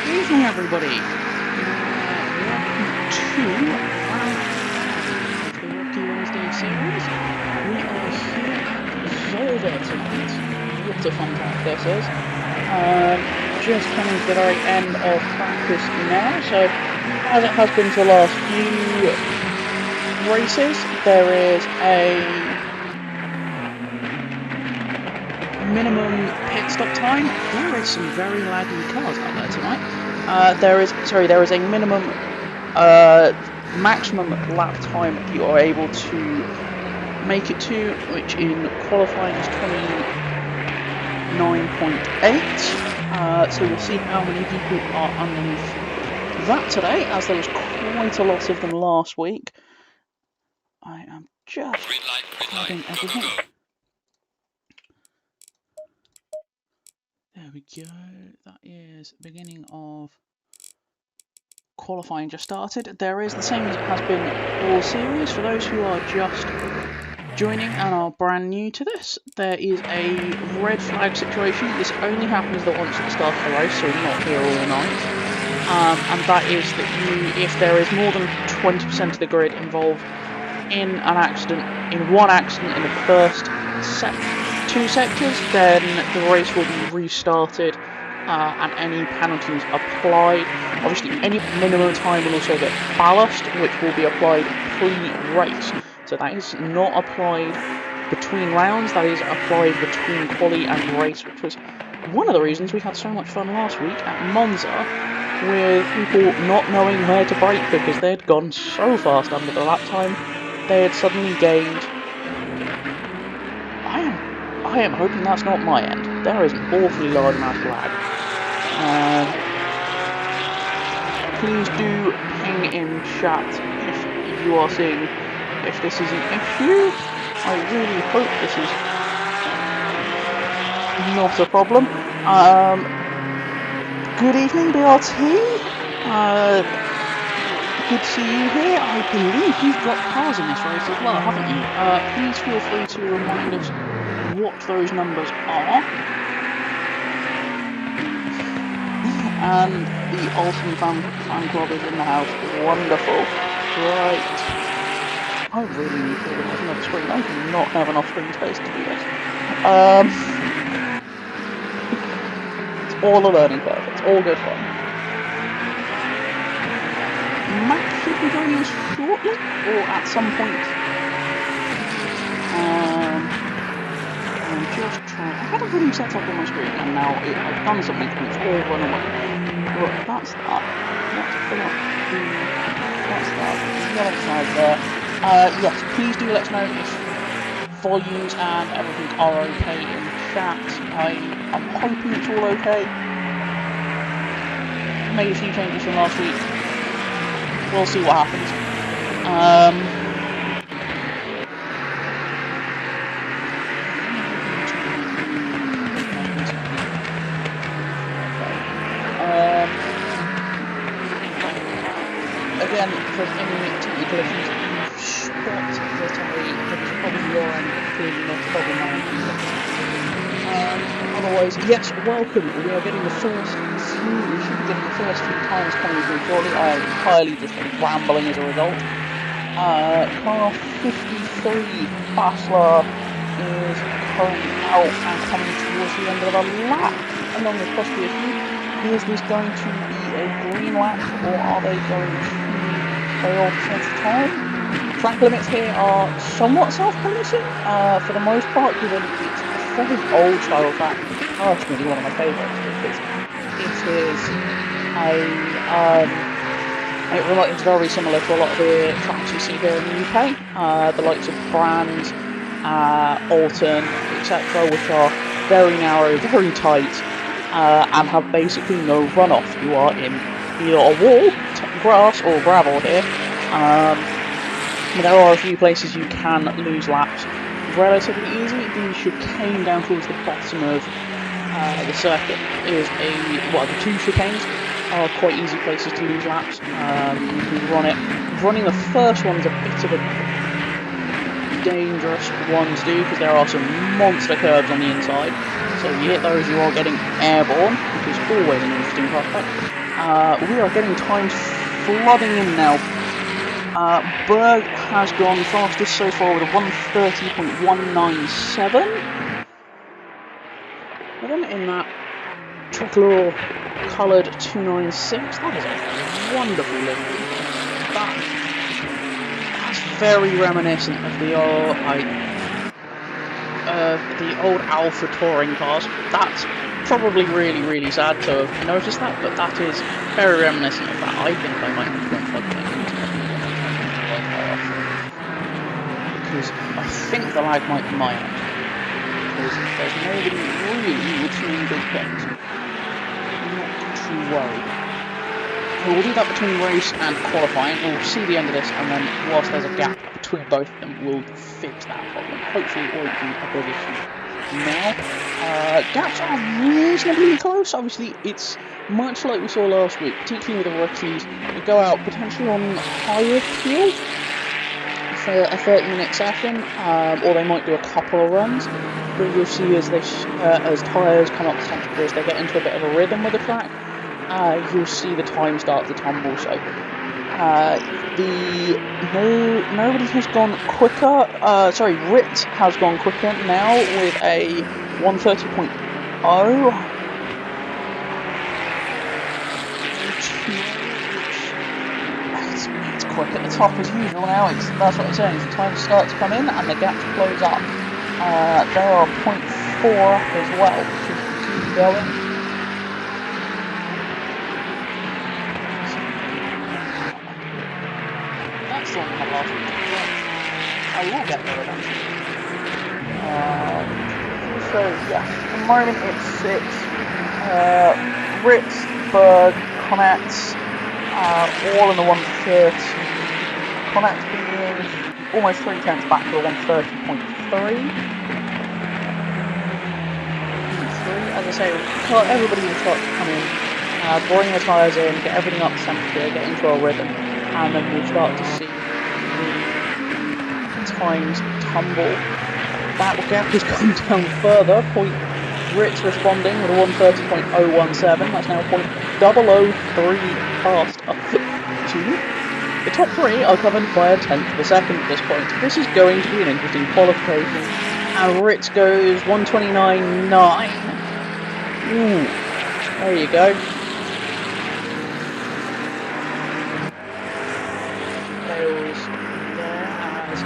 Evening, everybody. Welcome to the Rocky Wednesday series. We are here at Zolder tonight. What a fun time this is. Just coming to the very end of practice now, so as it has been for the last few races, there is a minimum pit stop time. There is some very laggy cars out there tonight. There is a minimum maximum lap time you are able to make it to, which in qualifying is 29.8. So we'll see how many people are underneath that today, as there was quite a lot of them last week. I am just having everything. Go. There we go. That is the beginning of qualifying just started. There is the same as it has been all series. For those who are just joining and are brand new to this, there is a red flag situation. This only happens once at the start of the race, so we're not here all night. And that is that if there is more than 20% of the grid involved in an accident, in one accident in the first two sectors, then the race will be restarted and any penalties applied. Obviously, any minimum time will also get ballast, which will be applied pre-race. So that is not applied between rounds, that is applied between quali and race, which was one of the reasons we had so much fun last week at Monza, with people not knowing where to brake because they had gone so fast under the lap time. They had suddenly gained... I am hoping that's not my end. There is an awfully large amount of lag. Please do ping in chat if you are seeing if this is an issue. I really hope this is not a problem. Good evening, BRT. Good to see you here. I believe you've got cars in this race as well, haven't you? Please feel free to remind us what those numbers are. And the Ultimate fan Club is in the house. Wonderful. Right. I really need to organise another screen. I do not have enough screen space to do this. It's all a learning curve. It's all good fun. Matt should be joining us shortly, or at some point. I'm just trying. I had everything set up on my screen, and now I've done something, and it's all run away. Right, that's that. Let's pull up the. That's that. Yellow flag there. Yes, please do let us know if volumes and everything are okay in chat. I'm hoping it's all okay. Made a few changes from last week. We'll see what happens. Again, for any technical issues, spot that it's probably your end, clearly not a problem mine. Otherwise, yes, welcome. We are getting the first few. We should be getting the first few times coming through shortly. I am entirely just rambling as a result. Car 53, Basler, is currently out and coming towards the end of the lap, along with possibly a few. Is this going to be a green lap, or are they going to play off at the time? Track limits here are somewhat self-policing, for the most part, given it's a very old style track. Personally, one of my favourites, because it's very similar to a lot of the tracks you see here in the UK, the likes of Brand, Alton, etc., which are very narrow, very tight, and have basically no runoff. You are in either a wall, grass, or gravel here. There are a few places you can lose laps relatively easy. The chicane down towards the bottom of the circuit is the two chicanes are quite easy places to lose laps. You can run it. Running the first one's a bit of a dangerous one to do because there are some monster curves on the inside. So if you hit those, you are getting airborne, which is always an interesting prospect. We are getting times flooding in now. Berg has gone fastest so far with a 1:30.197. Then in that tricolor coloured 296, that is a wonderful livery. That's very reminiscent of the old Alpha touring cars. That's probably really, really sad to have noticed that, but that is very reminiscent of that. I think I might have gone for because I think the lag might be my end. Because there's nobody really between good things. Not too worried. We'll do that between race and qualifying. We'll see the end of this, and then whilst there's a gap between both of them, we'll fix that problem. Hopefully it won't be a big issue now. Gaps are reasonably close. Obviously, it's much like we saw last week, particularly with the rookies. We go out potentially on higher fuel for a 30-minute session, or they might do a couple of runs. But you'll see as tyres come up the temperatures, they get into a bit of a rhythm with the track. You'll see the time start to tumble. So nobody has gone quicker. Ritz has gone quicker now with a 1:30.0. It's quick at the top as usual now. That's what I'm saying. The time starts to come in and the gaps close up. They are 0.4 up as well, which is keep going. That's the one I had last week. I will get there eventually. So yes, at the moment it's 6. Ritz, Berg, Connacht, all in the 1:30. Connacht being almost 3/10 back to the 130.3. As I say, everybody will start to come in, bring the tyres in, get everything up to temperature, get into our rhythm, and then we'll start to see the times tumble. That gap has gone down further. Ritz responding with a 130.017. That's now 0.003 past up to the top three are covered by a tenth of a second at this point. This is going to be an interesting qualification. And Ritz goes 129.9. Ooh, there you go. Fails there as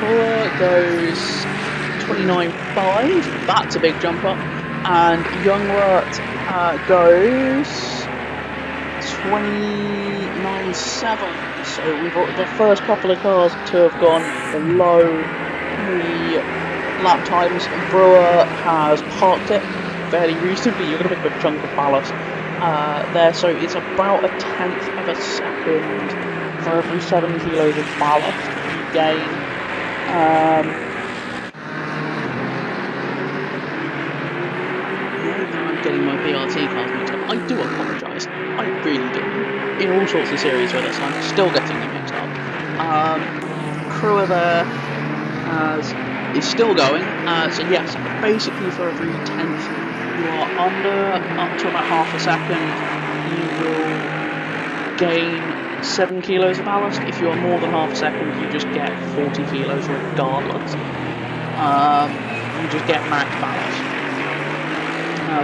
Fuller goes 29.5. That's a big jump up. And Youngwert goes 29.7. So we've got the first couple of cars to have gone below the lap times. Brewer has parked it fairly reasonably. You're going to pick up a chunk of ballast there, so it's about a tenth of a second for every 7 kilos of ballast you gain. I'm getting my BRT cars mixed up. I do apologise. I really do. In all sorts of series where this, I'm still getting them mixed up. Crewer there is still going. So yes, basically for every tenth you are under, up to about half a second, you will gain 7 kilos of ballast. If you are more than half a second, you just get 40 kilos regardless. You just get max ballast.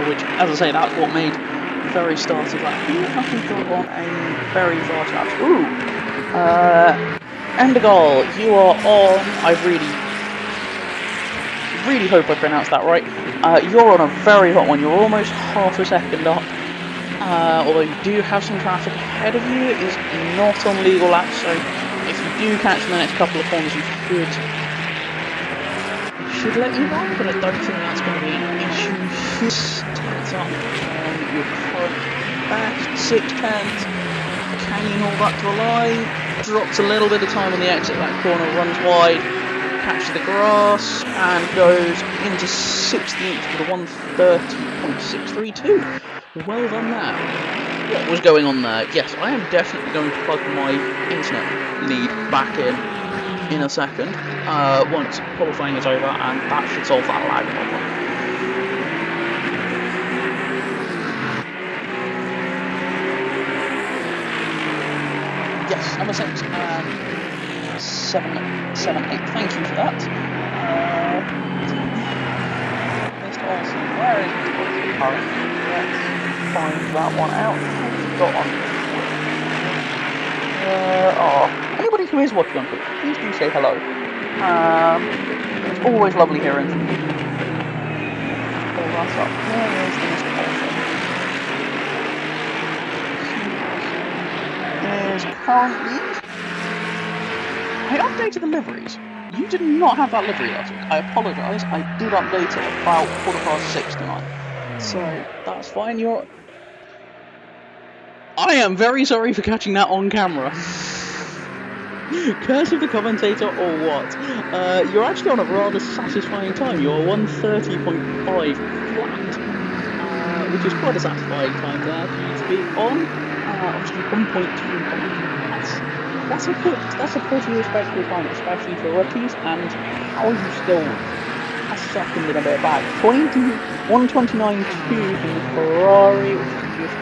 Which, as I say, that's what made the very start of that. Who have we got on a very fast lap? Ooh! Endergall, you are on. I really hope I pronounced that right. You're on a very hot one. You're almost half a second up. Although you do have some traffic ahead of you. It is not on legal laps, so if you do catch the next couple of corners, you should let you know, but I don't think that's going to be an issue. Tenths up on your current best, 6/10. Can you hold that to a line? Drops a little bit of time on the exit, that corner runs wide, catches the grass, and goes into 16th with a 130.632. Well done there. What was going on there? Yes, I am definitely going to plug my internet lead back in a second, once qualifying is over, and that should solve that lag problem. Yes, number 6 and 778. Thank you for that. Mr. Olsen, where is Mr. Olsen currently? Let's find that one out. Got on. Anybody who is watching on Twitch, please do say hello. It's always lovely hearing from you. Pull that up. Where is the Mr. Olsen? Is currently. I updated the liveries. You did not have that livery last week. I apologise. I did update it about 6:15 tonight. So that's fine. I am very sorry for catching that on camera. Curse of the commentator or what? You're actually on a rather satisfying time. You're 130.5 flat, which is quite a satisfying time there for you to be on. Obviously 1.2. That's a pretty respectable time, especially for rookies. And how are you still a second and a bit back? 129.2 from the Ferrari, which is just.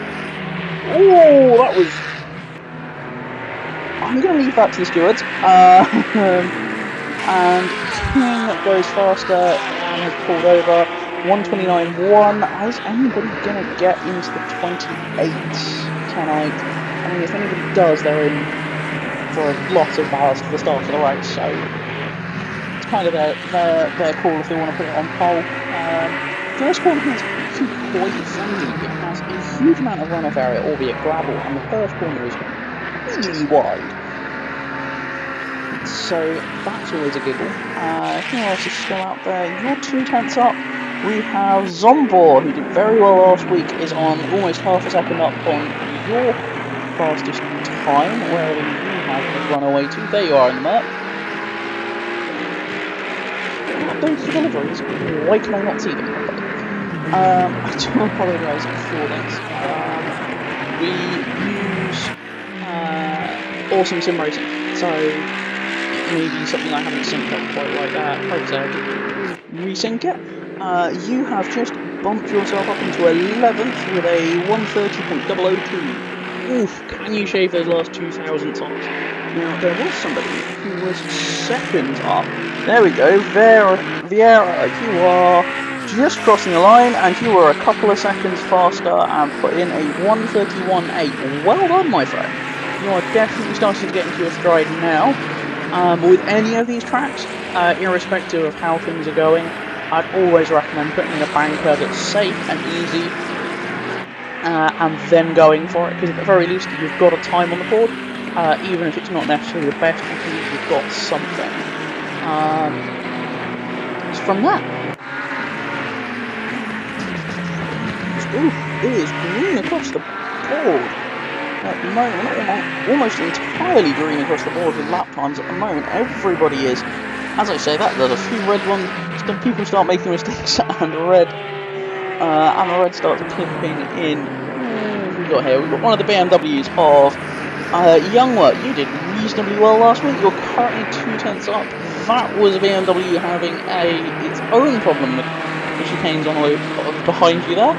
Oh, that was. I'm going to leave that to the stewards. And King goes faster and has pulled over. 129.1. Is anybody going to get into the 28 tonight? I mean, if anybody does, they're in for a lot of ballast for the start of the race, so it's kind of their call if they want to put it on pole. First corner is actually quite friendly. It has a huge amount of runoff area, albeit gravel, and the first corner is really wide. So that's always a giggle. Who else is still out there? You're 2 tenths up. We have Zombor, who did very well last week, is on almost half a second up on your fastest time, wherever you have has run away to. There you are in the map. Oh, those deliveries. Why can I not see them properly? I do apologise for this. We use awesome sim racing, so maybe something I haven't synced up quite like that. Like I said, resync it. You have just bumped yourself up into 11th with a 130.002. Oof, can you shave those last 2,000 tops? Now, there was somebody who was second up. There we go, Vieira, you are just crossing the line, and you were a couple of seconds faster and put in a 131.8. Well done, my friend. You are definitely starting to get into your stride now. With any of these tracks, irrespective of how things are going, I'd always recommend putting in a banker that's safe and easy, and then going for it, because at the very least you've got a time on the board, even if it's not necessarily the best, you've got something. It's from that. Ooh, it is green across the board. At the moment, almost entirely green across the board with lap times at the moment. Everybody is. As I say that, there's a few red ones. People start making mistakes, and the red starts clipping in. What have we got here? We've got one of the BMWs of Youngwork. You did reasonably well last week. You're currently 2/10 up. That was a BMW having its own problem with the chicanes on the way behind you there.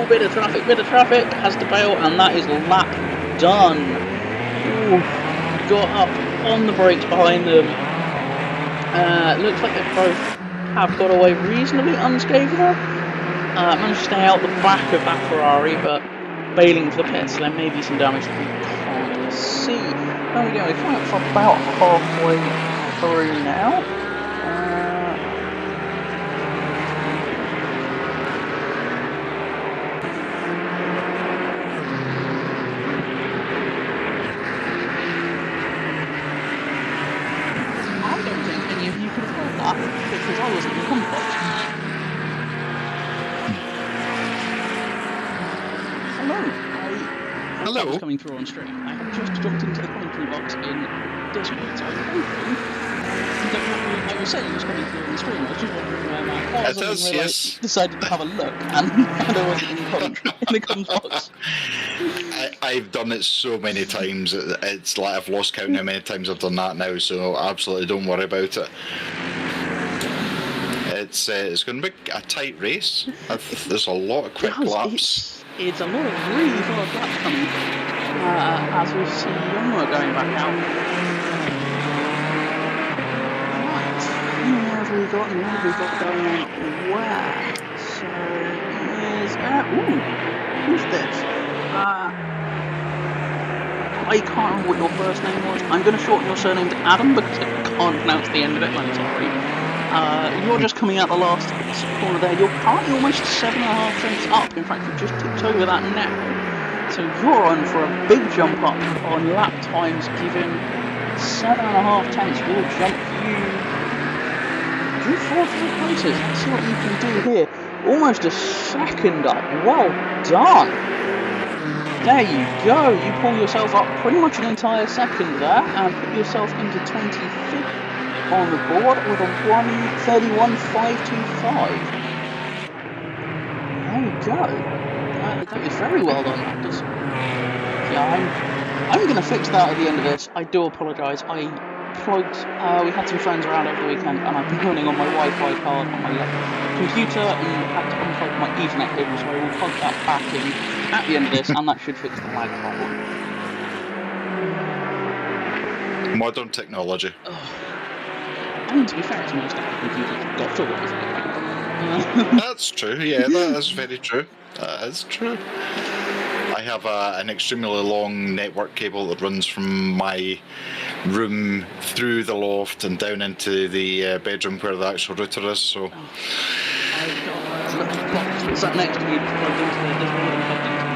Bit of traffic, has to bail, and that is lap done. Ooh, got up on the brakes behind them. Looks like they both have got away reasonably unscathed there. Managed to stay out the back of that Ferrari, but bailing for the pits, so there may be some damage that we can't see. There we go, we're coming up for about halfway through now. Because I wasn't in the compost. Hello. I was coming through on stream. I have just jumped into the commentary box in Discord, so I'm hoping that what I was saying was coming through on the stream. I was just wondering where my yes. Decided to have a look, and I wasn't in the comms box. I've done it so many times. It's like I've lost count how many times I've done that now. So absolutely don't worry about it. It's going to be a tight race. There's a lot of quick laps. It's a lot of really fast laps coming. As we see Youngwork going back out. Right. What have we got going on? Where? So here's who's this? I can't remember what your first name was. I'm going to shorten your surname to Adam because I can't pronounce the end of it. I'm sorry. You're just coming out the last corner there. You're currently almost 7.5 cents up. In fact, you've just tipped over that now. So you're on for a big jump up on lap times, given 7.5 tenths will jump you 4 or 3 places. Let's see what you can do here. Almost a second up. Well done. There you go. You pull yourself up pretty much an entire second there and put yourself into 25th. On the board with a 131.525. There we go. That is very well done, Raptors. Yeah, I'm going to fix that at the end of this. I do apologise. I plugged. We had some friends around over the weekend, and I've been running on my Wi-Fi card on my computer, and had to unplug my Ethernet cable, so I will plug that back in at the end of this, and that should fix the lag problem. Modern technology. I mean, to be fair, it's most computers got to work. That's true, yeah, that is very true. That is true. I have an extremely long network cable that runs from my room through the loft and down into the bedroom where the actual router is, so... I've got a little box that's sat next to me that's plugged into the...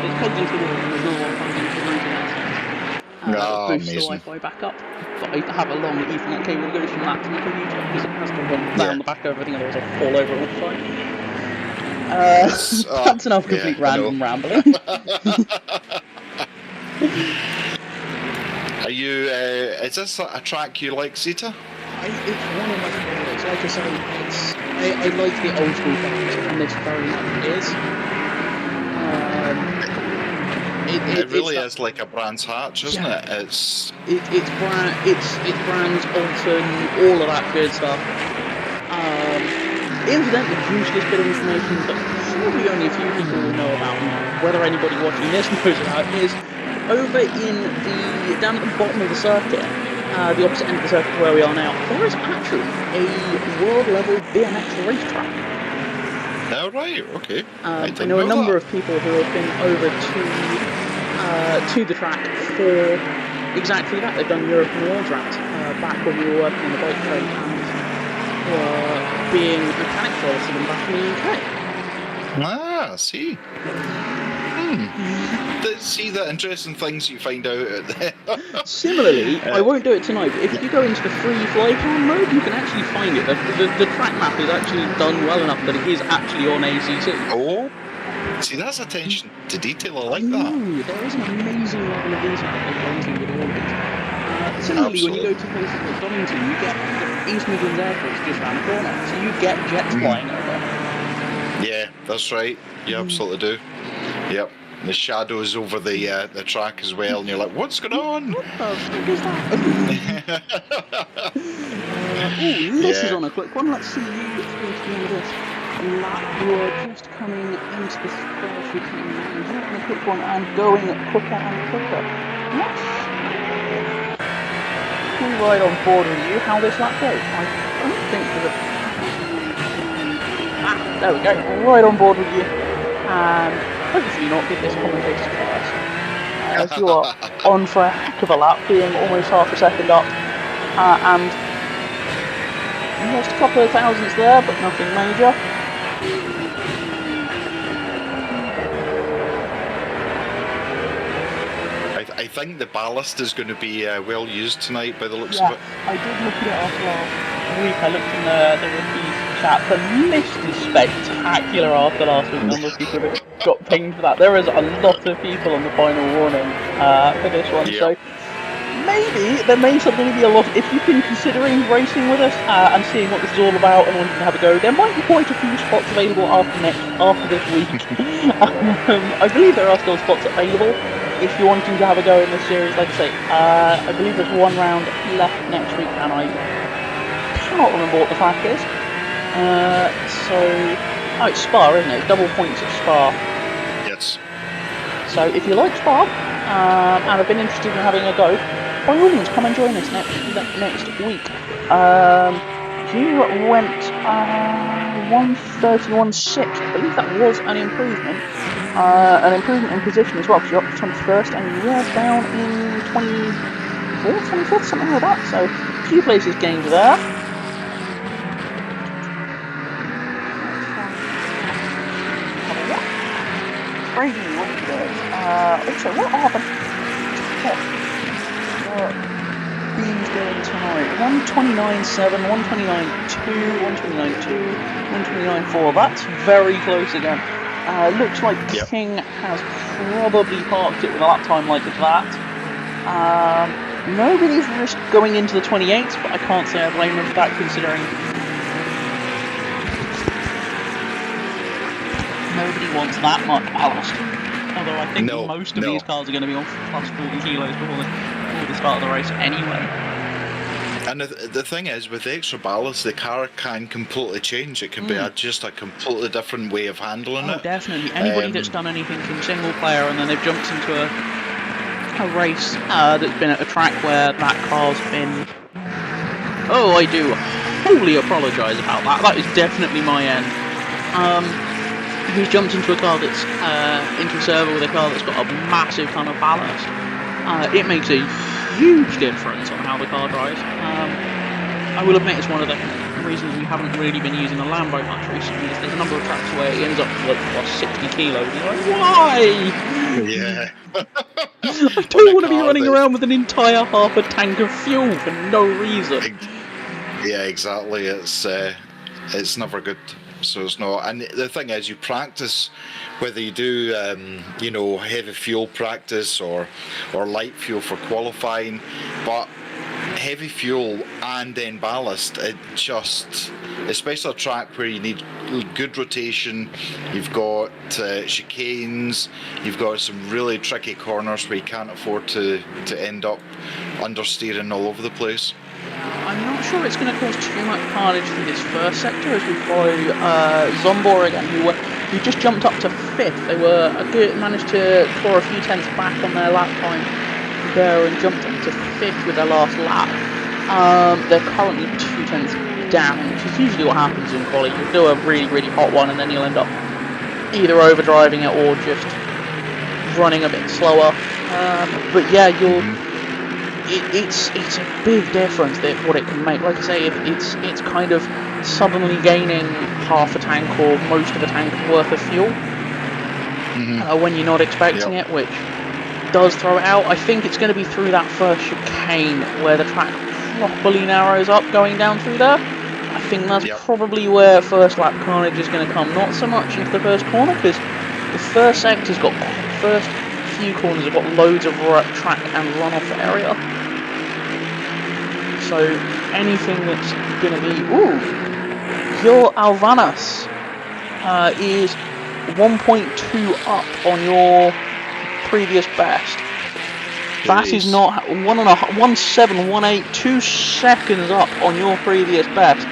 It's plugged into the wall, and there's another one plugged into the router outside. Boosts the Wi-Fi back up. But I have a long Ethernet cable that goes from that to the computer because it has to run down the back of everything, otherwise I'll fall over all the time. Yes. That's enough Yeah, complete I know. random rambling. Are you? Is this a track you like, Zeta? It's one of my favourites. Like I say, I like the old school tracks, and this very much is. It It's really that. is like a Brands Hatch, isn't Yeah. it? It's It's Brands, Alton, all of that good stuff. Incidentally, useless bit of information that probably only a few people will know about, and whether anybody watching this knows about, is over down at the bottom of the circuit, the opposite end of the circuit to where we are now, there is actually a world-level BMX racetrack. oh, right. Okay. I I didn't know a know number that. of people who have been over to the track for exactly that. They've done European World Rounds back when we were working on the bike trade and were being mechanic roles for them back in the UK. Ah, see. See the interesting things you find out out there. Similarly, I won't do it tonight, but if you go into the free flycam mode, you can actually find it. The track map is actually done well enough that it is actually on ACC. Oh, see, that's attention to detail. I like that. No, there is an amazing level of detail that they go into with all of these. Similarly, when you go to places like Donington, you get East Midlands Airport's just around the corner, so you get jets flying over. Yeah, that's right. You absolutely do. Yep. The shadows over the track as well, and you're like, "What's going on?" What the fuck is that? This is Yeah. on a quick one. Let's see you through to the end of this lap. You're just coming into the first routine. You're on a quick one and going quicker and quicker. Let's right on board with you how this lap goes. I don't think there's there we go. Right on board with you. And hopefully not get this commentator's class. As you are on for a heck of a lap, being almost half a second up. And lost a couple of thousandths there, but nothing major. I think the ballast is going to be well used tonight by the looks Yeah, of it. I did look at it after last week. I looked in the rookies chat. The list is spectacular after last week. A number of people have got pinged for that. There is a lot of people on the final warning for this one. Yep. So maybe there may suddenly be a lot. If you've been considering racing with us and seeing what this is all about and wanting to have a go, there might be quite a few spots available after this week. I believe there are still spots available. If you're wanting to have a go in this series, like I say, I believe there's one round left next week, and I cannot remember what the track is. It's Spa, isn't it? Double points at Spa. Yes. So if you like Spa and have been interested in having a go, by all means, come and join us next week. You went 1:31.6. I believe that was an improvement. An improvement in position as well, because you're up to 21st and you were down in 24th, 25th, something like that. So a few places gained there. Crazy what he does. Also, what are the beams going tonight? 129.7, 129.2, 129.2, 129.4. That's very close again. Looks like King has probably parked it with a lap time like that. Nobody's risked going into the 28s, but I can't say I blame them for that, considering nobody wants that much ballast. Although I think most of these cars are going to be on plus 40 kilos before the start of the race anyway. And the thing is, with the extra ballast, the car can completely change. It can be just a completely different way of handling it. Oh, definitely. Anybody that's done anything from single player and then they've jumped into a race that's been at a track where that car's been... Oh, I do wholly apologise about that. That is definitely my end. Who's jumped into a car that's into a server with a car that's got a massive ton of ballast. It makes a huge difference on how the car drives. I will admit it's one of the reasons we haven't really been using the Lambo much recently. Is there's a number of tracks where it ends up like plus 60 kilos. You're like, why? Yeah. I don't want to be running around with an entire half a tank of fuel for no reason. Yeah, exactly. It's never good. So it's not. And the thing is, you practice whether you do, heavy fuel practice or light fuel for qualifying, but heavy fuel and then ballast, it just, especially a track where you need good rotation, you've got chicanes, you've got some really tricky corners where you can't afford to end up understeering all over the place. I'm not sure it's going to cause too much carnage for this first sector as we follow Zombor again, who just jumped up to 5th. They were managed to claw a few tenths back on their lap time there and jumped up to 5th with their last lap. They're currently 2 tenths down, which is usually what happens in quali. You'll do a really, really hot one and then you'll end up either overdriving it or just running a bit slower. But yeah, it's a big difference that what it can make. Like I say, it's kind of suddenly gaining half a tank or most of a tank worth of fuel when you're not expecting it, which does throw it out. I think it's going to be through that first chicane where the track properly narrows up going down through there. I think that's probably where first lap carnage is going to come, not so much into the first corner, because the first first few corners have got loads of track and runoff area. So anything that's going to be... your Alvanas is 1.2 up on your previous best. That is not 1.718, 2 seconds up on your previous best.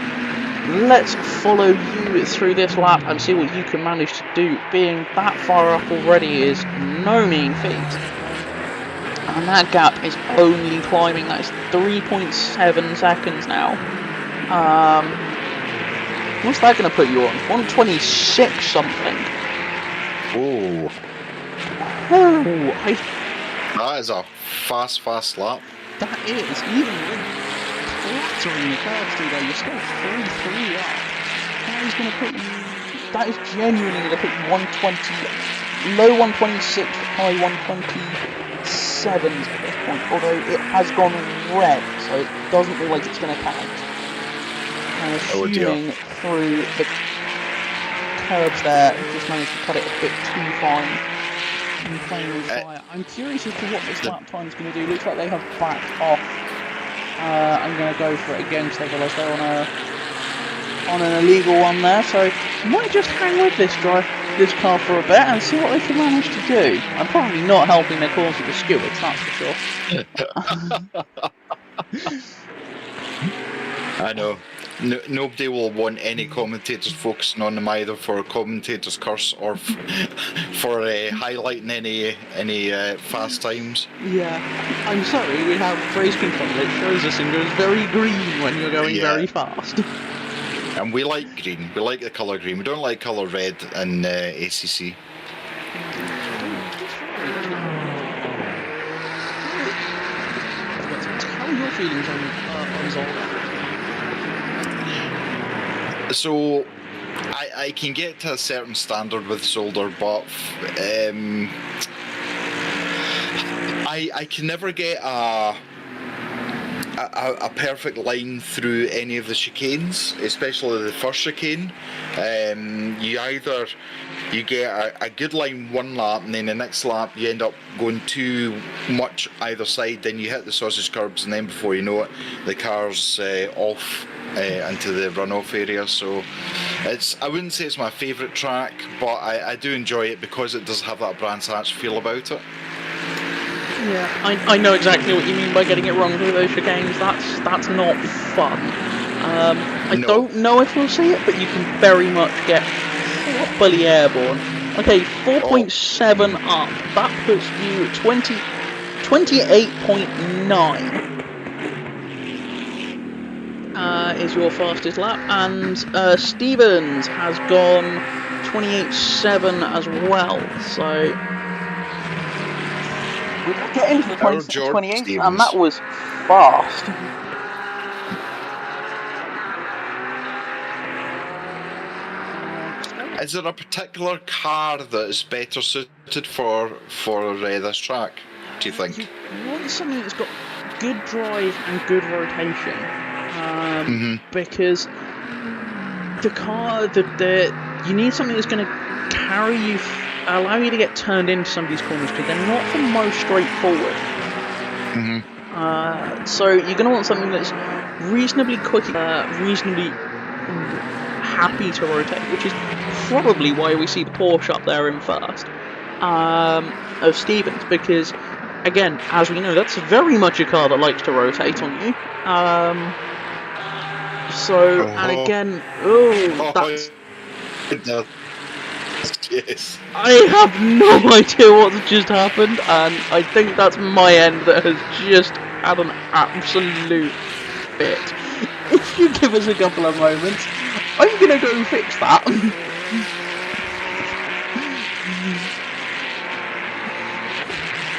Let's follow you through this lap and see what you can manage to do. Being that far up already is no mean feat. And that gap is only climbing. That is 3.7 seconds now. What's that going to put you on? 126 something. Oh, that is a fast lap. That is, even with clattering the curves through there, you're still 3-3 up. That is genuinely going to put you 120, low 126, high 127s at this point, although it has gone red, so it doesn't look like it's going to count. And assuming through the curbs there, just managed to cut it a bit too fine. And playing with fire. I'm curious as to what this lap time is going to do. Looks like they have backed off. I'm going to go for it again because they realised they're on an illegal one there. So I might just hang with this car for a bit and see what they can manage to do. I'm probably not helping their cause with the stewards, that's for sure. I know. Nobody will want any commentators focusing on them either for commentators' curse or for highlighting any fast times. Yeah, I'm sorry, we have race control. It shows us and goes very green when you're going very fast. And we like green. We like the colour green. We don't like colour red in ACC. How are your feelings on Zolder? So, I can get to a certain standard with Zolder, but I can never get a perfect line through any of the chicanes, especially the first chicane. You get a good line one lap, and then the next lap you end up going too much either side, then you hit the sausage curbs, and then before you know it, the car's off into the runoff area. So I wouldn't say it's my favourite track, but I do enjoy it because it does have that Brands Hatch feel about it. Yeah, I know exactly what you mean by getting it wrong through those chicanes. That's not fun. I don't know if we'll see it, but you can very much get properly airborne. Okay, 4.7 up. That puts you 28.9 is your fastest lap, and Stevens has gone 28.7 as well. So we get into the 28, and that was fast. Is there a particular car that is better suited for this track, do you think? You want something that's got good drive and good rotation. Because the car, you need something that's going to carry you, allow you to get turned into some of these corners because they're not the most straightforward. So you're going to want something that's reasonably quick, reasonably happy to rotate, which is probably why we see the Porsche up there in first of Stevens, because again, as we know, that's very much a car that likes to rotate on you. And again, that's. It does. Yes. I have no idea what's just happened, and I think that's my end that has just had an absolute fit. If you give us a couple of moments, I'm gonna go fix that.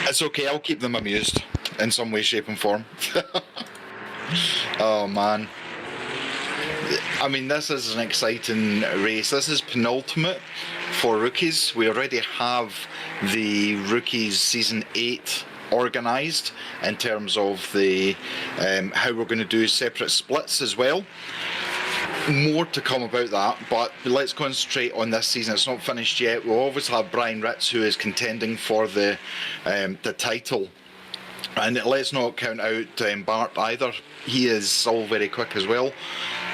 It's okay, I'll keep them amused in some way, shape, and form. Oh man. I mean, this is an exciting race. This is penultimate for rookies. We already have the rookies season 8 organised in terms of the how we're going to do separate splits as well. More to come about that, but let's concentrate on this season. It's not finished yet. We'll obviously have Brian Ritz, who is contending for the title. And let's not count out Bart either. He is still very quick as well.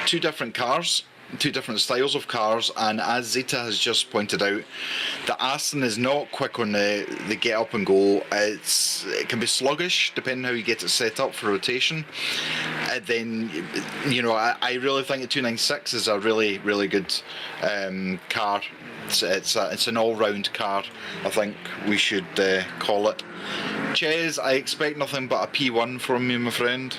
2 different cars, 2 different styles of cars, and as Zeta has just pointed out, the Aston is not quick on the get up and go. It can be sluggish depending how you get it set up for rotation. And then, you know, I really think the 296 is a really, really good car. It's an all-round car, I think we should call it. Ches, I expect nothing but a P1 from you, my friend.